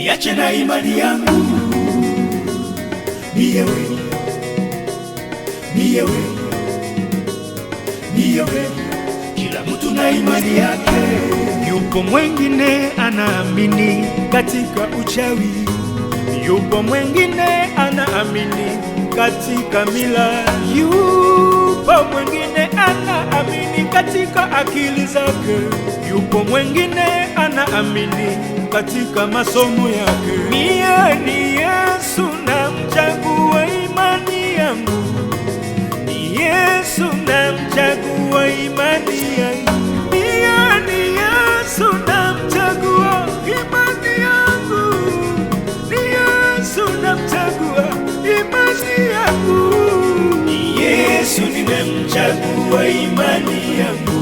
Niache na imani yangu, ni wewe, ni wewe, ni wewe. Kila mtu na imani yake. Yupo mwengine anaamini katika uchawi, yupo mwengine anaamini katika mila, yupo mwengine anaamini katika akili zake, yupo mwengine anaamini katika masomo yake. Mie ni Yesu namchagua imani yangu, ni Yesu namchagua imani yangu. Mie ni Yesu namchagua imani yangu, ni Yesu namchagua imani yangu. Ni Yesu nimemchagua imani yangu,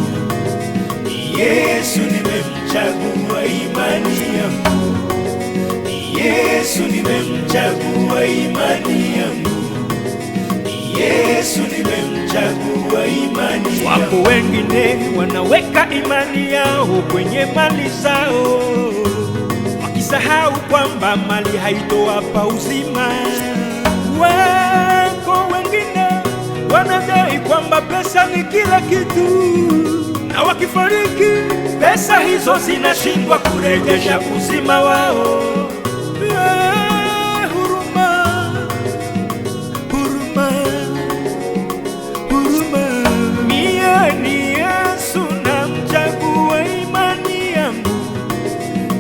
ni Yesu nimemchagua imani yangu, ni Yesu nimemchagua imani yangu, ni Yesu nimemchagua imani yangu. Wapo wengine wanaweka imani yao kwenye mali zao, wakisahau kwamba mali haitowapa uzima. Wako wengine wanadai kwamba pesa ni kila kitu, na wakifariki pesa hizo zinashindwa kurejesha uzima wao. Huruma, huruma, huruma. Mie ni Yesu namchagua imani yangu,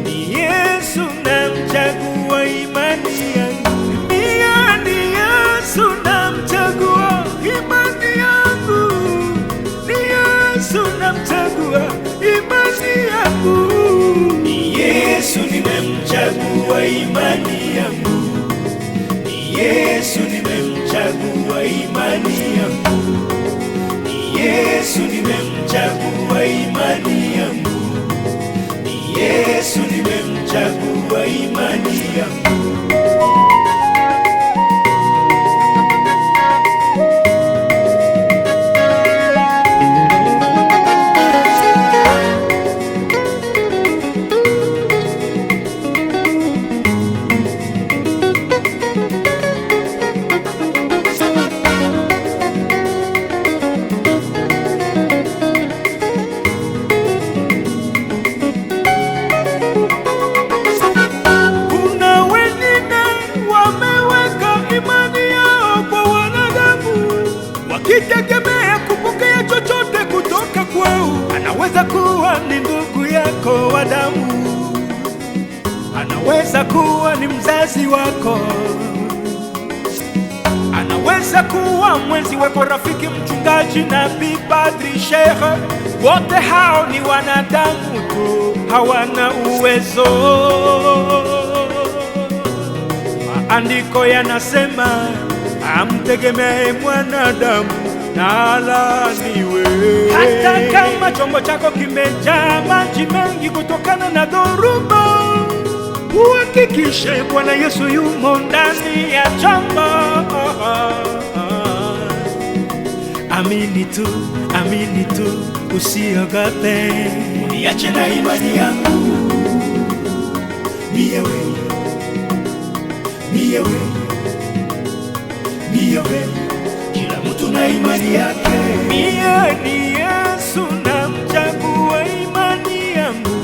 ni Yesu namchagua imani yangu. Mie ni Yesu namchagua imani yangu, ni Yesu namchagua imani yangu. Ni Yesu nimemchagua imani yangu, ni Yesu nimemchagua imani yangu, ni Yesu nimemchagua imani yangu, ni Yesu nimemchagua imani yangu. Ukitegemea kupokea chochote kutoka kwao, anaweza kuwa ni ndugu yako wa damu, anaweza kuwa ni mzazi wako, anaweza kuwa mwenzi wako, rafiki, mchungaji, nabii, padri, shehe. Wote hao ni wanadamu tu, hawana uwezo. Maandiko yanasema amtegemee mwanadamu na alaaniwe. Hata kama chombo chako kimejaa maji mengi kutokana na dhoruba, uhakikishe Bwana Yesu yumo ndani ya chombo. Amini tu, amini tu, usiogope. Niache na imani yangu, ni wewe, ni wewe, ni wewe. Kila mtu na imani yake. Mie ni Yesu namchagua imani yangu,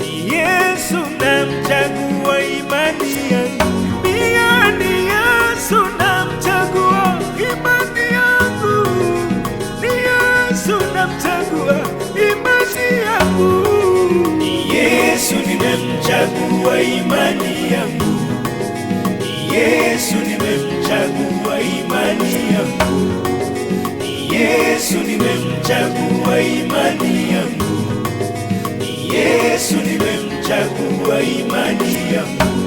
ni Yesu namchagua imani yangu. Mie ni Yesu namchagua imani yangu, ni Yesu namchagua imani yangu. Ni Yesu nimemchagua imani yangu, ni Yesu nimemchagua imani yangu, ni Yesu nimemchagua imani yangu, ni Yesu nimemchagua imani yangu.